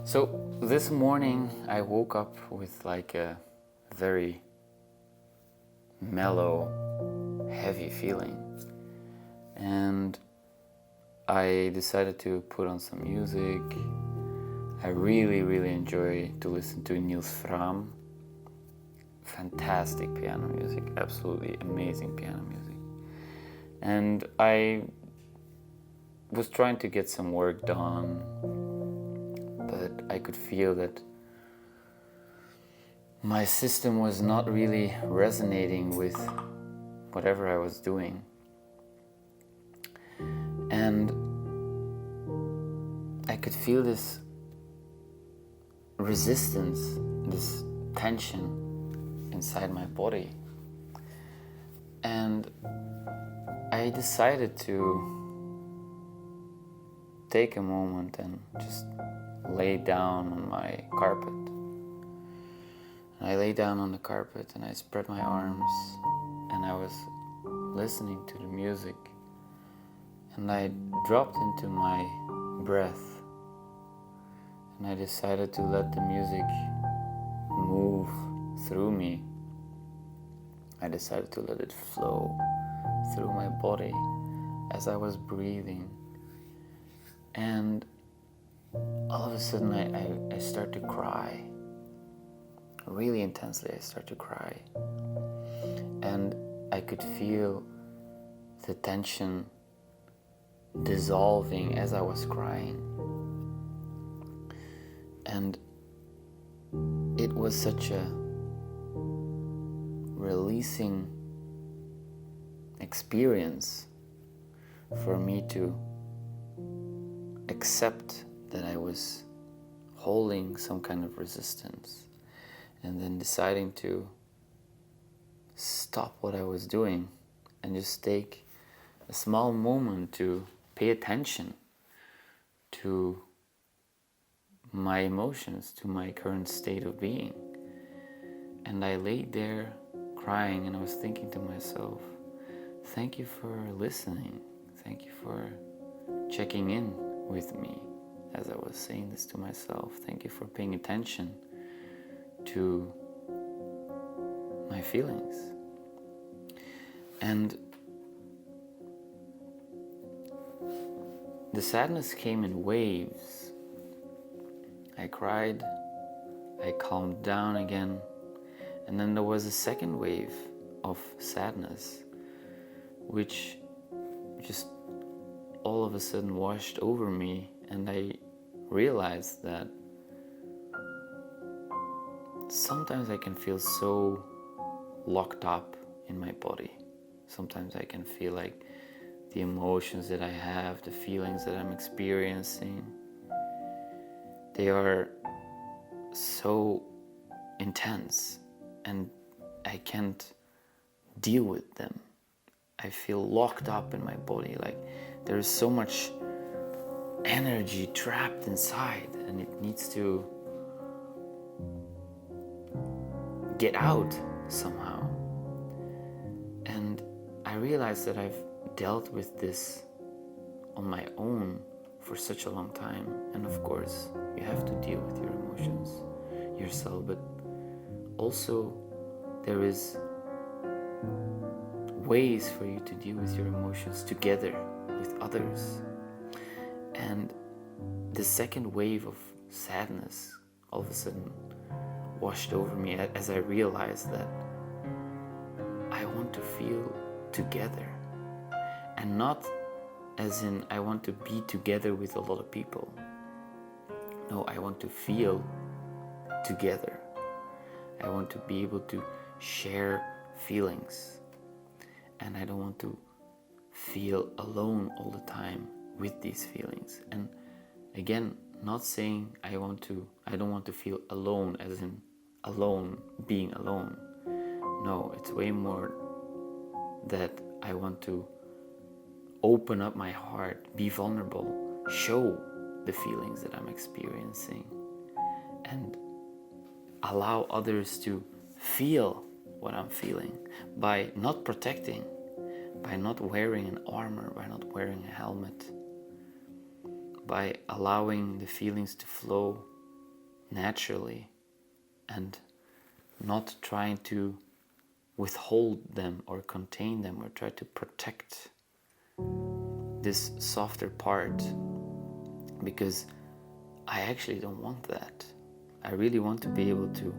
So this morning I woke up with like a very mellow, heavy feeling, and I decided to put on some music. I really enjoy to listen to Niels Fram. Fantastic piano music, absolutely amazing piano music. And I was trying to get some work done, but I could feel that my system was not really resonating with whatever I was doing. And I could feel this resistance, this tension inside my body. And I decided to take a moment and just lay down on my carpet. And I lay down on the carpet and I spread my arms and I was listening to the music, and I dropped into my breath, and I decided to let the music move through me. I decided to let it flow through my body as I was breathing. And all of a sudden I start to cry. Really intensely I start to cry. And I could feel the tension dissolving as I was crying. And it was such a releasing experience for me to accept that I was holding some kind of resistance, and then deciding to stop what I was doing and just take a small moment to pay attention to my emotions, to my current state of being. And I laid there crying, and I was thinking to myself, thank you for listening, thank you for checking in with me as I was saying this to myself, thank you for paying attention to my feelings. And the sadness came in waves. I cried, I calmed down again, and then there was a second wave of sadness, which just all of a sudden washed over me, and I realized that sometimes I can feel so locked up in my body. Sometimes I can feel like the emotions that I have, the feelings that I'm experiencing, they are so intense and I can't deal with them. I feel locked up in my body, like there is so much energy trapped inside and it needs to get out somehow. And I realized that I've dealt with this on my own for such a long time, and of course you have to deal with your emotions yourself, but also there is ways for you to deal with your emotions together with others. And the second wave of sadness all of a sudden washed over me as I realized that I want to feel together, and not as in I want to be together with a lot of people. No, I want to feel together. I want to be able to share feelings, and I don't want to feel alone all the time with these feelings. And again, not saying I don't want to feel alone as in alone, being alone. No, it's way more that I want to open up my heart, be vulnerable, show the feelings that I'm experiencing, and allow others to feel what I'm feeling by not protecting, by not wearing an armor, by not wearing a helmet, by allowing the feelings to flow naturally and not trying to withhold them or contain them or try to protect this softer part, because I actually don't want that. I really want to be able to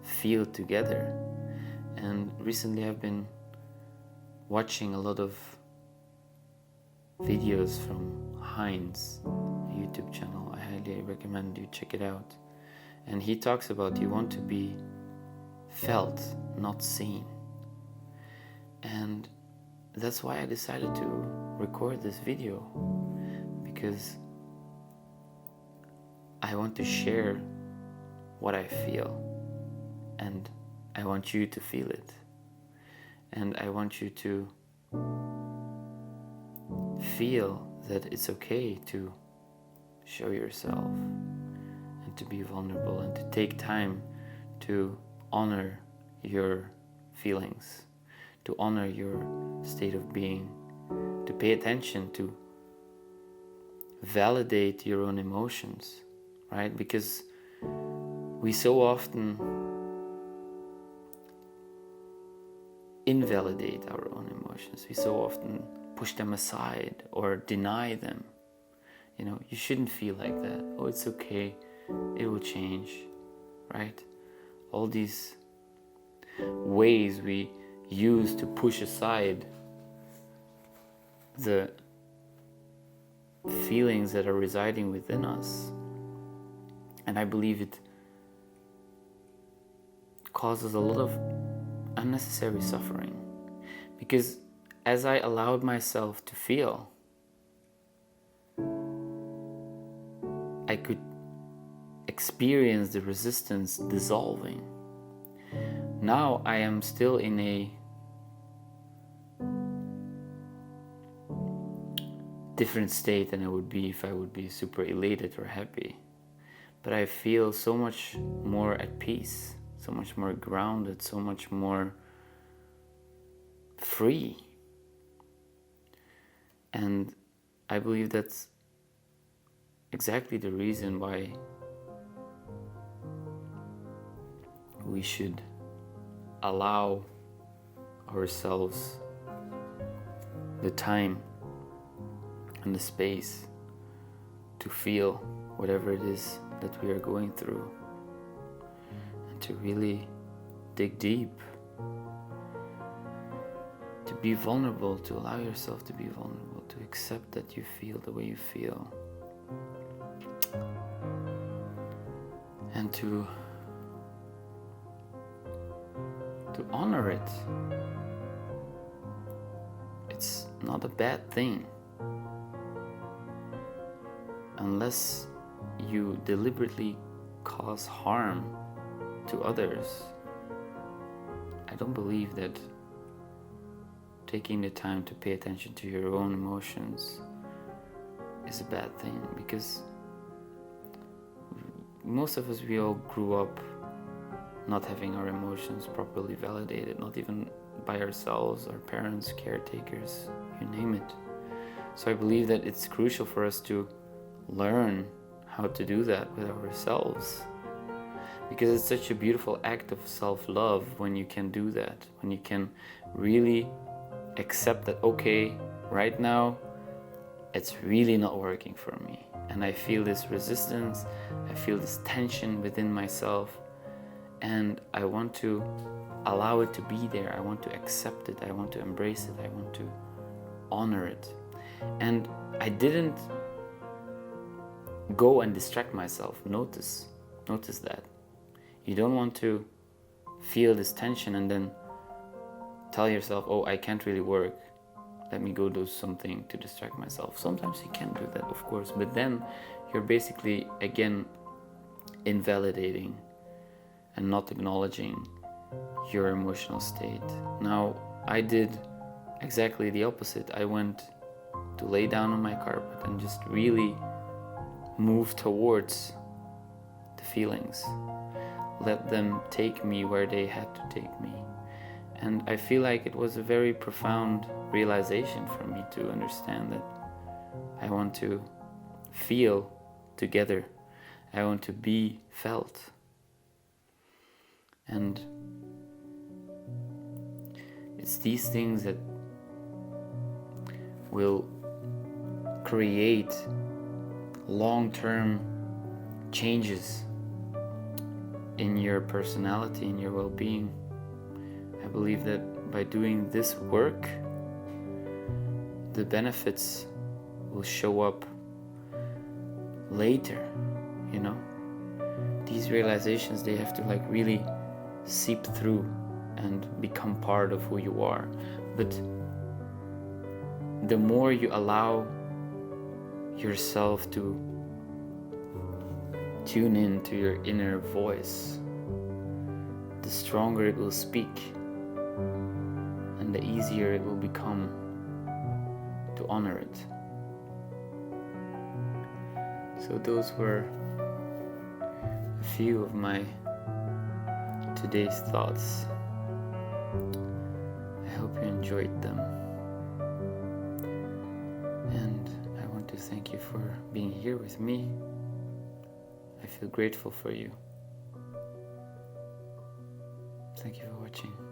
feel together. And recently I've been watching a lot of videos from Heinz, a YouTube channel. I highly recommend you check it out. And he talks about you want to be felt, not seen. And that's why I decided to record this video, because I want to share what I feel, and I want you to feel it, and I want you to feel that it's okay to show yourself and to be vulnerable and to take time to honor your feelings, to honor your state of being, to pay attention, to validate your own emotions, right? Because we so often invalidate our own emotions. We so often push them aside or deny them. You know, you shouldn't feel like that. Oh, it's okay. It will change, right? All these ways we use to push aside the feelings that are residing within us. And I believe it causes a lot of unnecessary suffering, because as I allowed myself to feel, I could experience the resistance dissolving. Now I am still in a different state than I would be if I would be super elated or happy. But I feel so much more at peace, so much more grounded, so much more free. And I believe that's exactly the reason why we should allow ourselves the time and the space to feel whatever it is that we are going through, and to really dig deep, to be vulnerable, to allow yourself to be vulnerable, to accept that you feel the way you feel, and to honor it. It's not a bad thing unless you deliberately cause harm to others. I don't believe that taking the time to pay attention to your own emotions is a bad thing, because most of us, we all grew up not having our emotions properly validated, not even by ourselves, our parents, caretakers, you name it. So I believe that it's crucial for us to learn how to do that with ourselves, because it's such a beautiful act of self-love when you can do that, when you can really accept that, okay, right now it's really not working for me, and I feel this resistance, I feel this tension within myself, and I want to allow it to be there. I want to accept it, I want to embrace it, I want to honor it. And I didn't go and distract myself. Notice that. You don't want to feel this tension and then tell yourself, oh, I can't really work, let me go do something to distract myself. Sometimes you can do that, of course, but then you're basically again invalidating and not acknowledging your emotional state. Now, I did exactly the opposite. I went to lay down on my carpet and just really move towards the feelings. Let them take me where they had to take me. And I feel like it was a very profound realization for me to understand that I want to feel together. I want to be felt. And it's these things that will create long-term changes in your personality, in your well-being. I believe that by doing this work, the benefits will show up later, you know. These realizations, they have to like really seep through and become part of who you are. But the more you allow yourself to tune in to your inner voice, the stronger it will speak and the easier it will become to honor it. So those were a few of my today's thoughts. I hope you enjoyed them. And I want to thank you for being here with me. I feel grateful for you. Thank you for watching.